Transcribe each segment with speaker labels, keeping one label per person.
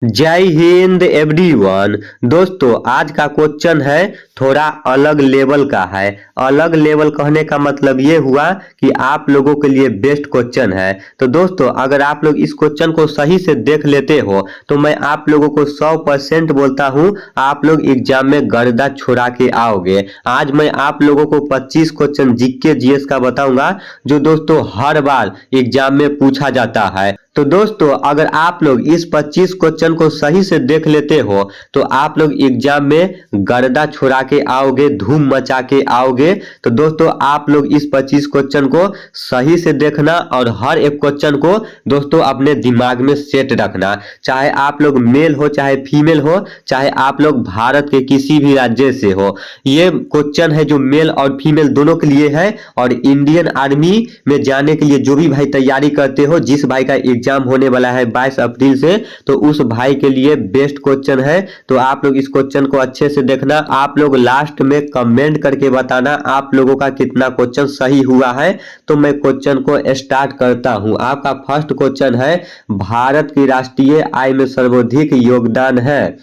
Speaker 1: जय हिंद एवरीवन। दोस्तों आज का क्वेश्चन है थोड़ा अलग लेवल का है। अलग लेवल कहने का मतलब ये हुआ कि आप लोगों के लिए बेस्ट क्वेश्चन है। तो दोस्तों अगर आप लोग इस क्वेश्चन को सही से देख लेते हो तो मैं आप लोगों को 100% बोलता हूँ आप लोग एग्जाम में गर्दा छुड़ा के आओगे। आज मैं आप लोगों को 25 क्वेश्चन जीके जीएस का बताऊंगा जो दोस्तों हर बार एग्जाम में पूछा जाता है। तो दोस्तों अगर आप लोग इस 25 क्वेश्चन को सही से देख लेते हो तो आप लोग एग्जाम में गर्दा छुड़ा के आओगे, धूम मचा के आओगे। तो दोस्तों आप लोग इस 25 क्वेश्चन को सही से देखना और हर एक क्वेश्चन को दोस्तों अपने दिमाग में सेट रखना। चाहे आप लोग मेल हो चाहे फीमेल हो, चाहे आप लोग भारत के किसी भी राज्य से हो, ये क्वेश्चन है जो मेल और फीमेल दोनों के लिए है। और इंडियन आर्मी में जाने के लिए जो भी भाई तैयारी करते हो, जिस भाई का एग्जाम होने वाला है 22 अप्रैल से, तो उस भाई के लिए बेस्ट क्वेश्चन है। तो आप लोग इस क्वेश्चन को अच्छे से देखना। आप लोग लास्ट में कमेंट करके बताना आप लोगों का कितना क्वेश्चन सही हुआ है। तो मैं क्वेश्चन को स्टार्ट करता हूं। आपका फर्स्ट क्वेश्चन है भारत की राष्ट्रीय आय में सर्वाधिक योगदान है।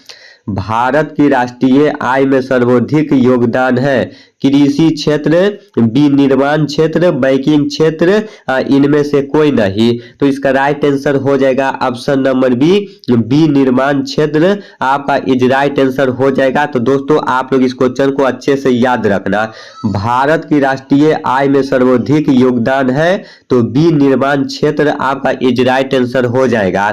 Speaker 1: भारत की राष्ट्रीय आय में सर्वाधिक योगदान है कृषि क्षेत्र, विनिर्माण क्षेत्र, बैंकिंग क्षेत्र, इनमें से कोई नहीं। तो इसका राइट आंसर हो जाएगा ऑप्शन नंबर बी, विनिर्माण क्षेत्र आपका इज राइट आंसर हो जाएगा। तो दोस्तों आप लोग इस क्वेश्चन को अच्छे से याद रखना। भारत की राष्ट्रीय आय में सर्वाधिक योगदान है तो विनिर्माण क्षेत्र आपका इज राइट आंसर हो जाएगा।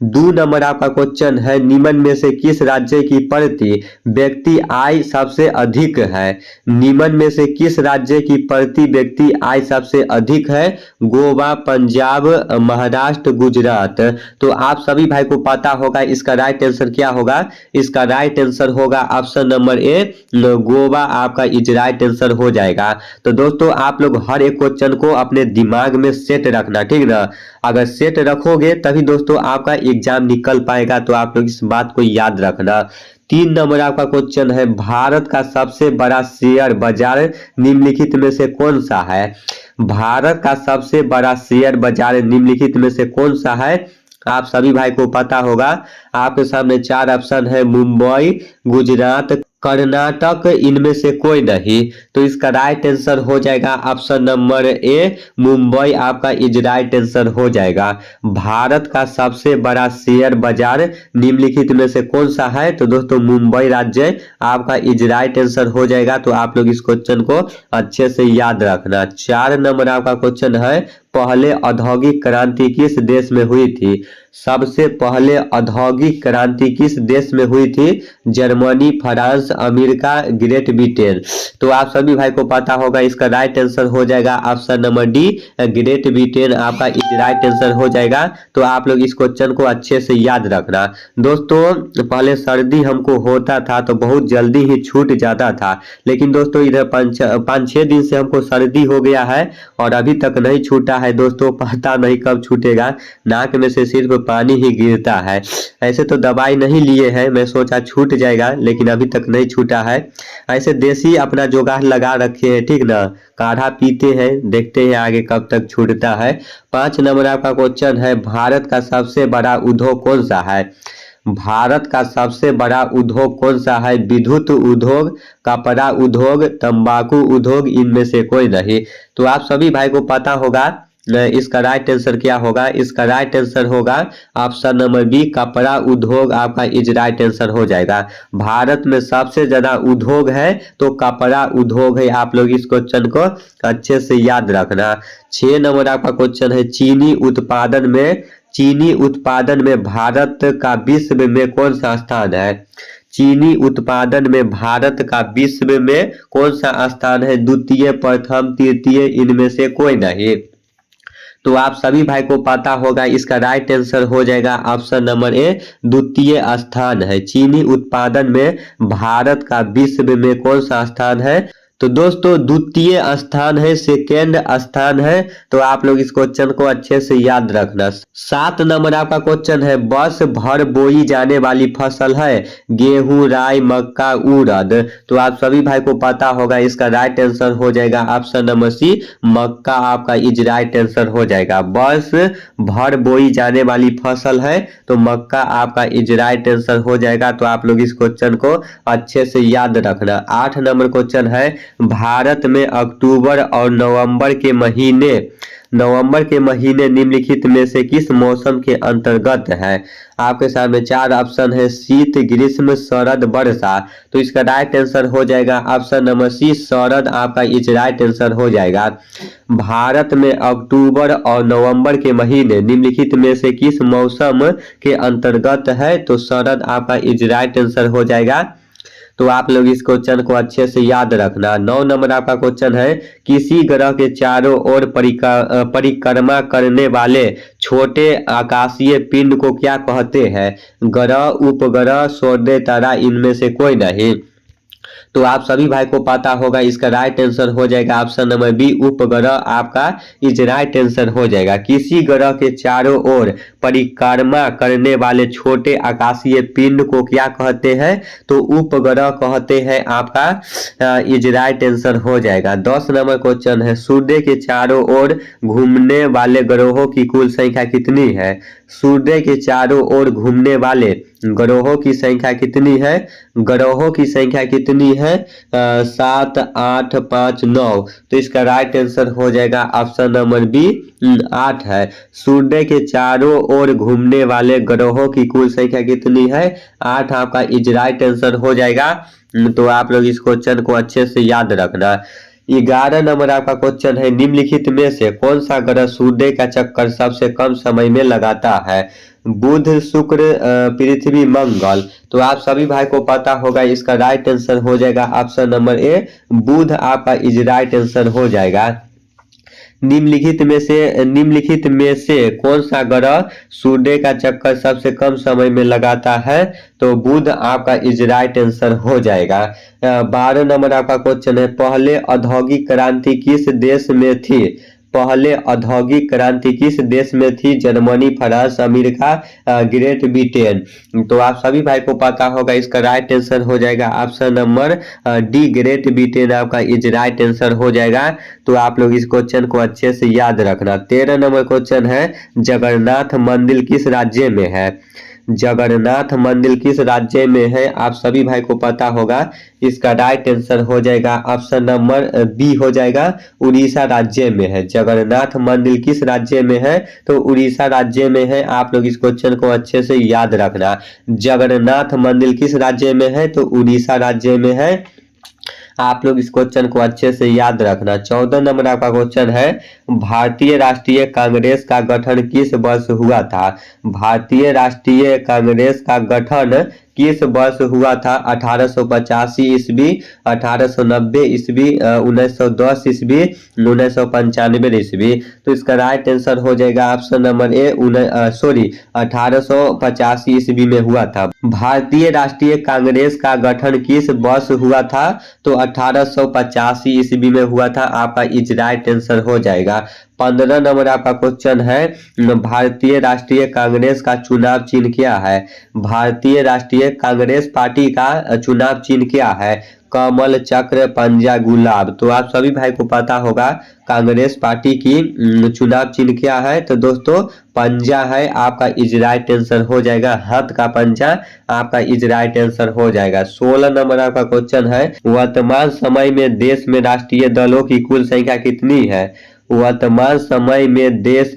Speaker 1: 2 नंबर आपका क्वेश्चन है निम्न में से किस राज्य की प्रति व्यक्ति आय सबसे अधिक है। निम्न में से किस राज्य की प्रति व्यक्ति आय सबसे अधिक है। गोवा, पंजाब, महाराष्ट्र, गुजरात। तो आप सभी भाई को पता होगा इसका राइट आंसर क्या होगा। इसका राइट आंसर होगा ऑप्शन नंबर ए, गोवा आपका इज राइट आंसर हो जाएगा। तो दोस्तों आप लोग हर एक क्वेश्चन को अपने दिमाग में सेट रखना, ठीक ना। अगर सेट रखोगे तभी दोस्तों आपका एग्जाम निकल पाएगा। तो आप लोग इस बात को याद रखना। 3 नंबर आपका क्वेश्चन है भारत का सबसे बड़ा शेयर बाजार निम्नलिखित में से कौन सा है। भारत का सबसे बड़ा शेयर बाजार निम्नलिखित में से कौन सा है। आप सभी भाई को पता होगा। आपके सामने 4 ऑप्शन है, मुंबई, गुजरात, कर्नाटक, इनमें से कोई नहीं। तो इसका राइट आंसर हो जाएगा ऑप्शन नंबर ए, मुंबई आपका इज राइट आंसर हो जाएगा। भारत का सबसे बड़ा शेयर बाजार निम्नलिखित में से कौन सा है। तो दोस्तों मुंबई राज्य आपका इज राइट आंसर हो जाएगा। तो आप लोग इस क्वेश्चन को अच्छे से याद रखना। 4 नंबर आपका क्वेश्चन है पहले औद्योगिक क्रांति किस देश में हुई थी। सबसे पहले औद्योगिक क्रांति किस देश में हुई थी। Germany, France, America, great Britain. तो आप सभी भाई को पता होगा इसका राइट आंसर हो जाएगा option number D, great Britain आपका इज राइट आंसर हो जाएगा। तो आप लोग इस क्वेश्चन को अच्छे से याद रखना। दोस्तों पहले सर्दी हमको होता था तो बहुत जल्दी ही छूट जाता था, लेकिन दोस्तों इधर 5-6 दिन से हमको सर्दी हो गया है और अभी तक नहीं छूटा है। दोस्तों पता नहीं कब छूटेगा, नाक में से सिर्फ पानी ही गिरता है। ऐसे तो दवाई नहीं लिए हैं, मैं सोचा छूट जाएगा लेकिन अभी तक नहीं छूटा है। ऐसे देसी अपना जुगाड़ लगा रखे हैं, ठीक ना, काढ़ा पीते हैं, देखते हैं आगे कब तक छूटता है। 5 नंबर आपका क्वेश्चन है भारत का सबसे बड़ा उद्योग कौन सा है। भारत का सबसे बड़ा उद्योग कौन सा है। विद्युत उद्योग, कपड़ा उद्योग, तंबाकू उद्योग, इनमें से कोई नहीं। तो आप सभी भाई को पता होगा इसका राइट आंसर क्या होगा। इसका राइट आंसर होगा ऑप्शन नंबर बी, कपड़ा उद्योग आपका इज राइट आंसर हो जाएगा। भारत में सबसे ज्यादा उद्योग है तो कपड़ा उद्योग है। आप लोग इस क्वेश्चन को अच्छे से याद रखना। 6 नंबर आपका क्वेश्चन है चीनी उत्पादन में भारत का विश्व में कौन सा स्थान है। चीनी उत्पादन में भारत का विश्व में कौन सा स्थान है। द्वितीय, प्रथम, तृतीय, इनमें से कोई नहीं। तो आप सभी भाई को पता होगा इसका राइट आंसर हो जाएगा ऑप्शन नंबर ए, द्वितीय स्थान है। चीनी उत्पादन में भारत का विश्व में कौन सा स्थान है। तो दोस्तों द्वितीय स्थान है, सेकेंड स्थान है। तो आप लोग इस क्वेश्चन को अच्छे से याद रखना। 7 नंबर आपका क्वेश्चन है, वर्ष भर बोई जाने वाली फसल है गेहूं, राई, मक्का, उड़द। तो आप सभी भाई को पता होगा, इसका राइट आंसर हो जाएगा ऑप्शन नंबर सी, मक्का आपका इज राइट आंसर हो जाएगा। वर्ष भर बोई जाने वाली फसल है तो मक्का आपका इज राइट आंसर हो जाएगा। तो आप लोग इस क्वेश्चन को अच्छे से याद रखना। 8 नंबर क्वेश्चन है, भारत में अक्टूबर और नवंबर के महीने निम्नलिखित में से किस मौसम के अंतर्गत है? आपके सामने 4 ऑप्शन है, शीत, ग्रीष्म, शरद, वर्षा। तो इसका राइट आंसर हो जाएगा ऑप्शन नंबर सी, शरद आपका इज राइट आंसर हो जाएगा। भारत में अक्टूबर और नवंबर के महीने निम्नलिखित में से किस मौसम के अंतर्गत है? तो शरद आपका इज राइट आंसर हो जाएगा। तो आप लोग इस क्वेश्चन को अच्छे से याद रखना। 9 नंबर आपका क्वेश्चन है, किसी ग्रह के चारों ओर परिक्रमा करने वाले छोटे आकाशीय पिंड को क्या कहते हैं? ग्रह, उपग्रह, सौर तारा, इनमें से कोई नहीं। तो आप सभी भाई को पता होगा, इसका राइट आंसर हो जाएगा ऑप्शन नंबर बी, उपग्रह आपका इज राइट आंसर हो जाएगा। किसी ग्रह के चारों ओर परिक्रमा करने वाले छोटे आकाशीय पिंड को क्या कहते हैं? तो उपग्रह कहते हैं, आपका इज राइट आंसर हो जाएगा। 10 नंबर क्वेश्चन है, सूर्य के चारों ओर घूमने वाले ग्रहों की कुल संख्या कितनी है? सूर्य के चारों ओर घूमने वाले ग्रहों की संख्या कितनी है? ग्रहों की संख्या कितनी है? 7, 8, 5, 9। तो इसका राइट आंसर हो जाएगा ऑप्शन नंबर बी, 8 है। सूर्य के चारों ओर घूमने वाले ग्रहों की कुल संख्या कितनी है? 8 आपका इज राइट आंसर हो जाएगा। तो आप लोग इस क्वेश्चन को अच्छे से याद रखना। 11 नंबर आपका क्वेश्चन है, निम्नलिखित में से कौन सा ग्रह सूर्य का चक्कर सबसे कम समय में लगाता है? बुध, शुक्र, पृथ्वी, मंगल। तो आप सभी भाई को पता होगा, इसका राइट आंसर हो जाएगा ऑप्शन नंबर ए, बुध आपका इज राइट आंसर हो जाएगा। निम्नलिखित में से कौन सा ग्रह सूर्य का चक्कर सबसे कम समय में लगाता है? तो बुध आपका इज राइट आंसर हो जाएगा। 12 नंबर आपका क्वेश्चन है, पहले औद्योगिक क्रांति किस देश में थी? पहले औद्योगिक क्रांति किस देश में थी? Germany, France, America, great Britain. तो आप सभी भाई को पता होगा, इसका राइट आंसर हो जाएगा option number D, great Britain आपका इज राइट आंसर हो जाएगा। तो आप लोग इस क्वेश्चन को अच्छे से याद रखना। 13 नंबर क्वेश्चन है, जगन्नाथ मंदिर किस राज्य में है? जगन्नाथ मंदिर किस राज्य में है? आप सभी भाई को पता होगा, इसका राइट आंसर हो जाएगा ऑप्शन नंबर बी हो जाएगा, उड़ीसा राज्य में है। जगन्नाथ मंदिर किस राज्य में है? तो उड़ीसा राज्य में है। आप लोग इस क्वेश्चन को अच्छे से याद रखना। जगन्नाथ मंदिर किस राज्य में है? तो उड़ीसा राज्य में है। आप लोग इस क्वेश्चन को अच्छे से याद रखना। 14 नंबर आपका क्वेश्चन है, भारतीय राष्ट्रीय कांग्रेस का गठन किस वर्ष हुआ था? भारतीय राष्ट्रीय कांग्रेस का गठन किस वर्ष हुआ था? 1885 ईस्वी, 1890 ईस्वी, 1910 ईस्वी, 1995 ईस्वी। तो इसका राइट आंसर हो जाएगा ऑप्शन नंबर ए, 1885 ईस्वी में हुआ था। भारतीय राष्ट्रीय कांग्रेस का गठन किस वर्ष हुआ था? तो 1885 ईस्वी में हुआ था। आपका इज राइट आंसर हो जाएगा। 15 नंबर आपका क्वेश्चन है, भारतीय राष्ट्रीय कांग्रेस का चुनाव चिन्ह क्या है? भारतीय राष्ट्रीय कांग्रेस पार्टी का चुनाव चिन्ह क्या है? कमल, चक्र, पंजा, गुलाब। तो आप सभी भाई को पता होगा, कांग्रेस पार्टी की चुनाव चिन्ह क्या है? तो दोस्तों पंजा है। आपका इज राइट आंसर हो जाएगा, हाथ का पंजा आपका इज राइट आंसर हो जाएगा। 16 नंबर आपका क्वेश्चन है, वर्तमान समय में देश में राष्ट्रीय दलों की कुल संख्या कितनी है? वर्तमान समय में देश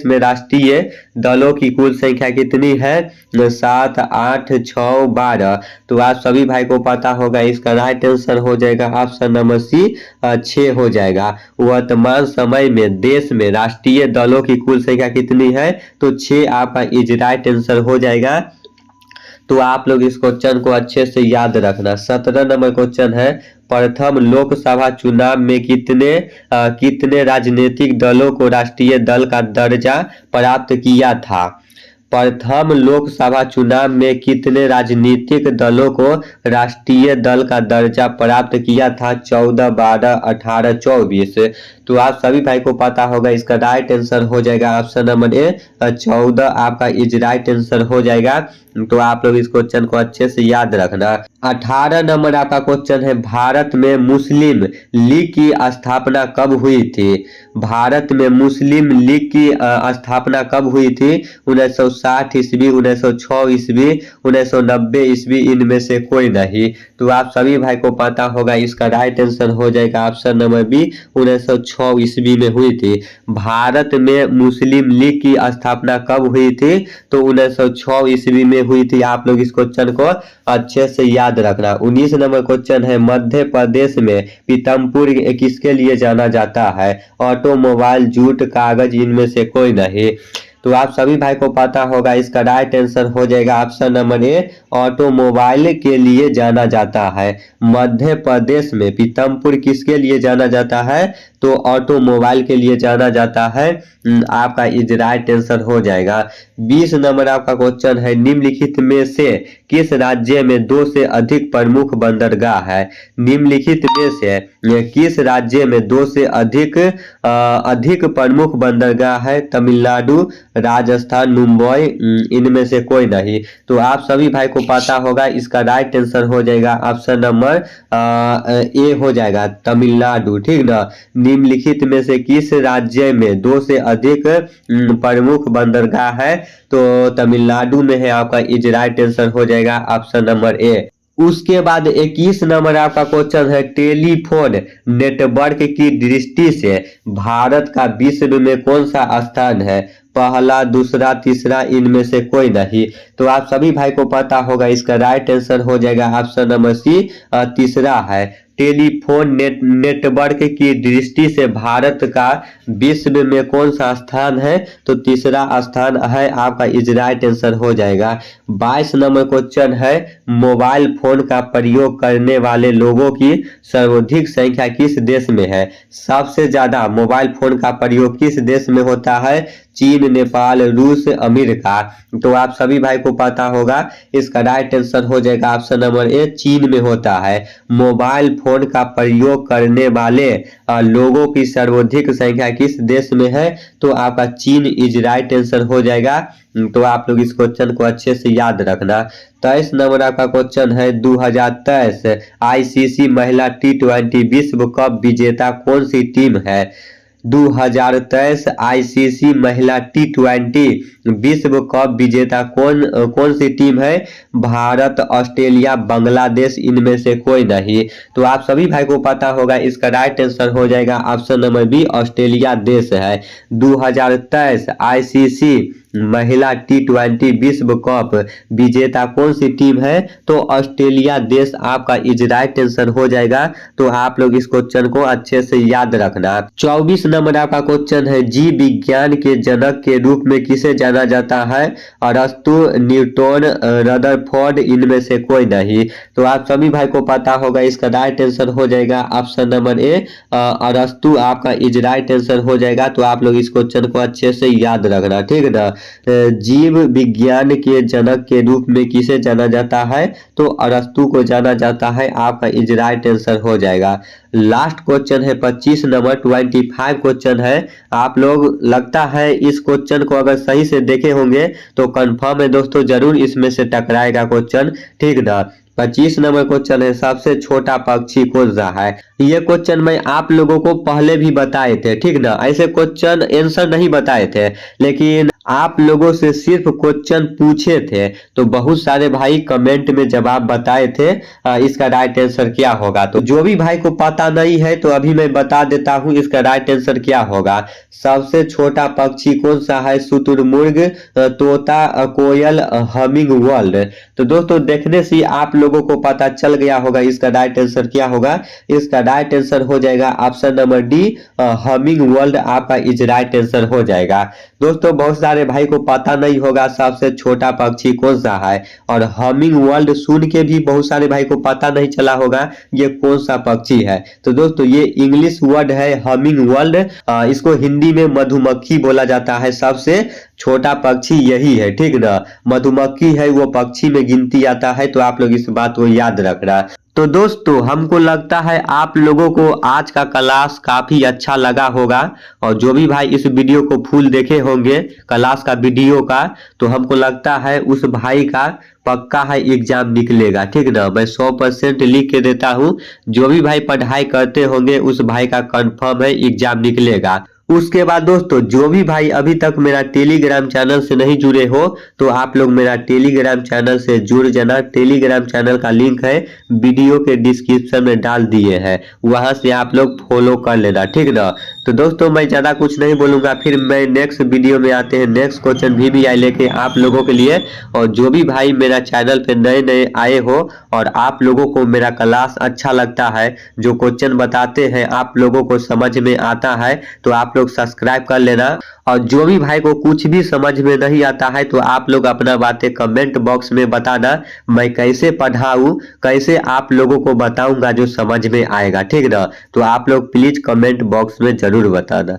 Speaker 1: में राष्ट्रीय दलों की कुल संख्या कितनी है? 7, 8, 6, 12। तो आप सभी भाई को पता होगा, इसका राइट आंसर हो जाएगा ऑप्शन नंबर सी, 6 हो जाएगा। वर्तमान समय में देश में राष्ट्रीय दलों की कुल संख्या कितनी है? तो 6 आपका इज राइट आंसर हो जाएगा। तो आप लोग इस क्वेश्चन को अच्छे से याद रखना। 17 नंबर क्वेश्चन है, प्रथम लोकसभा चुनाव में कितने राजनीतिक दलों को राष्ट्रीय दल का दर्जा प्राप्त किया था? प्रथम लोकसभा चुनाव में कितने राजनीतिक दलों को राष्ट्रीय दल का दर्जा प्राप्त किया था? 14, 12, 18, 24। तो आप सभी भाई को पता होगा, इसका राइट आंसर हो जाएगा ऑप्शन नंबर ए 14 आपका इज राइट आंसर हो जाएगा। तो आप लोग इस क्वेश्चन को अच्छे से याद रखना। 18 नंबर आपका क्वेश्चन है, भारत में मुस्लिम लीग की स्थापना कब हुई थी? भारत में मुस्लिम लीग की स्थापना कब हुई थी? 1960 ईस्वी, 1906 ईस्वी, 1990 ईस्वी, इनमें से कोई नहीं। तो आप सभी भाई को पता होगा, इसका राइट आंसर हो जाएगा ऑप्शन नंबर बी 1906 ईस्वी में हुई थी। भारत में मुस्लिम लीग की स्थापना कब हुई थी? तो 1906 ईस्वी में हुई थी। आप लोग इस क्वेश्चन को अच्छे से याद रखना। 19 नंबर क्वेश्चन है, मध्य प्रदेश में पीतमपुर किसके लिए जाना जाता है? ऑटोमोबाइल, जूट, कागज, इनमें से कोई नहीं। तो आप सभी भाई को पता होगा, इसका राइट आंसर हो जाएगा ऑप्शन नंबर ए ऑटोमोबाइल के लिए जाना जाता है। मध्य प्रदेश में पीतमपुर किसके लिए जाना जाता है? तो ऑटोमोबाइल के लिए जाना जाता है। आपका इज राइट आंसर हो जाएगा। 20 नंबर आपका क्वेश्चन है, निम्नलिखित में से किस राज्य में 2 से अधिक प्रमुख बंदरगाह है? निम्नलिखित में से किस राज्य में 2 से अधिक प्रमुख बंदरगाह है? तमिलनाडु, राजस्थान, मुंबई, इनमें से कोई नहीं। तो आप सभी भाई को पता होगा, इसका राइट आंसर हो जाएगा ऑप्शन नंबर ए हो जाएगा तमिलनाडु। ठीक ना? निम्नलिखित में से किस राज्य में 2 से अधिक प्रमुख बंदरगाह है? तो तमिलनाडु में है। आपका इज राइट आंसर हो जाएगा ऑप्शन नंबर ए। उसके बाद 21 नंबर आपका क्वेश्चन है, टेलीफोन नेटवर्क की दृष्टि से भारत का विश्व में कौन सा स्थान है? पहला, दूसरा, तीसरा, इनमें से कोई नहीं। तो आप सभी भाई को पता होगा, इसका राइट आंसर हो जाएगा ऑप्शन नंबर सी तीसरा है। टेलीफोन नेटवर्क की दृष्टि से भारत का विश्व में कौन सा स्थान है? तो तीसरा स्थान है। आपका इज राइट आंसर हो जाएगा। 22 नंबर क्वेश्चन है, मोबाइल फोन का प्रयोग करने वाले लोगों की सर्वाधिक संख्या किस देश में है? सबसे ज्यादा मोबाइल फोन का प्रयोग किस देश में होता है? चीन, नेपाल, रूस, अमेरिका। तो आप सभी भाई को पता होगा, इसका राइट आंसर हो जाएगा ऑप्शन नंबर ए चीन में होता है। मोबाइल फोन का प्रयोग करने वाले लोगों की सर्वाधिक संख्या किस देश में है? तो आपका चीन इज राइट आंसर हो जाएगा। तो आप लोग इस क्वेश्चन को अच्छे से याद रखना। 23 नंबर आपका क्वेश्चन है, 2023 आईसीसी महिला T20 विश्व कप विजेता कौन सी टीम है? 2023 आईसीसी महिला T20 विश्व कप विजेता कौन सी टीम है? भारत, ऑस्ट्रेलिया, बांग्लादेश, इनमें से कोई नहीं। तो आप सभी भाई को पता होगा, इसका राइट आंसर हो जाएगा ऑप्शन नंबर बी ऑस्ट्रेलिया देश है। 2023 आईसीसी महिला T20 विश्व कप विजेता कौन सी टीम है? तो ऑस्ट्रेलिया देश आपका इज राइट आंसर हो जाएगा। तो आप लोग इस क्वेश्चन को अच्छे से याद रखना। 24 नंबर आपका क्वेश्चन है, जीव विज्ञान के जनक के रूप में किसे जाना जाता है? अरस्तु, न्यूटन, रदरफोर्ड, इनमें से कोई नहीं। तो आप सभी भाई को पता होगा, इसका राइट आंसर हो जाएगा ऑप्शन नंबर ए अरस्तु आपका इज राइट आंसर हो जाएगा। तो आप लोग इस क्वेश्चन को अच्छे से याद रखना। ठीक है ना? जीव विज्ञान के जनक के रूप में किसे जाना जाता है? तो अरस्तु को जाना जाता है। आपका इज राइट आंसर हो जाएगा। लास्ट क्वेश्चन है 25 नंबर 25 क्वेश्चन है। आप लोग लगता है इस क्वेश्चन को अगर सही से देखे होंगे तो कंफर्म है दोस्तों, जरूर इसमें से टकराएगा क्वेश्चन। ठीक ना? 25 नंबर क्वेश्चन है, सबसे छोटा पक्षी कौन सा है? ये क्वेश्चन मैं आप लोगों को पहले भी बताए थे। ठीक ना? ऐसे क्वेश्चन आंसर नहीं बताए थे, लेकिन आप लोगों से सिर्फ क्वेश्चन पूछे थे, तो बहुत सारे भाई कमेंट में जवाब बताए थे इसका राइट आंसर क्या होगा। तो जो भी भाई को पता नहीं है तो अभी मैं बता देता हूं इसका राइट आंसर क्या होगा। सबसे छोटा पक्षी कौन सा है? शुतुरमुर्ग, तोता, कोयल, हमिंग वर्ल्ड। तो दोस्तों देखने से आप लोगों को पता चल गया होगा इसका राइट आंसर क्या होगा। इसका राइट आंसर हो जाएगा option number D humming world आपका इज राइट आंसर हो जाएगा। दोस्तों बहुत सारे भाई को पता नहीं होगा सबसे छोटा पक्षी कौन सा है, और हमिंग वर्ल्ड सुन के भी बहुत सारे भाई को पता नहीं चला होगा ये कौन सा पक्षी है। तो दोस्तों ये इंग्लिश वर्ड है हमिंग वर्ल्ड, इसको हिंदी में मधुमक्खी बोला जाता है। सबसे छोटा पक्षी यही है, ठीक ना। मधुमक्खी है वो पक्षी में गिनती आता है, तो आप लोग इस बात को याद रखना। तो दोस्तों हमको लगता है आप लोगों को आज का क्लास काफी अच्छा लगा होगा, और जो भी भाई इस वीडियो को फुल देखे होंगे क्लास का वीडियो का, तो हमको लगता है उस भाई का पक्का है एग्जाम निकलेगा, ठीक ना। मैं 100% लिख के देता हूँ, जो भी भाई पढ़ाई करते होंगे उस भाई का कंफर्म है एग्जाम निकलेगा। उसके बाद दोस्तों जो भी भाई अभी तक मेरा टेलीग्राम चैनल से नहीं जुड़े हो, तो आप लोग मेरा टेलीग्राम चैनल से जुड़ जाना। टेलीग्राम चैनल का लिंक है वीडियो के डिस्क्रिप्शन में डाल दिए हैं, वहां से आप लोग फॉलो कर लेना, ठीक ना। तो दोस्तों मैं ज्यादा कुछ नहीं बोलूंगा, फिर मैं नेक्स्ट वीडियो में आते हैं नेक्स्ट क्वेश्चन भी आई लेके आप लोगों के लिए। और जो भी भाई मेरा चैनल पे नए नए आए हो और आप लोगों को मेरा क्लास अच्छा लगता है, जो क्वेश्चन बताते हैं आप लोगों को समझ में आता है, तो आप लोग सब्सक्राइब कर लेना। और जो भी भाई को कुछ भी समझ में नहीं आता है, तो आप लोग अपना बातें कमेंट बॉक्स में बताना, मैं कैसे पढ़ाऊं, कैसे आप लोगों को बताऊंगा जो समझ में आएगा, ठीक ना। तो आप लोग प्लीज कमेंट बॉक्स में जरूर बताना।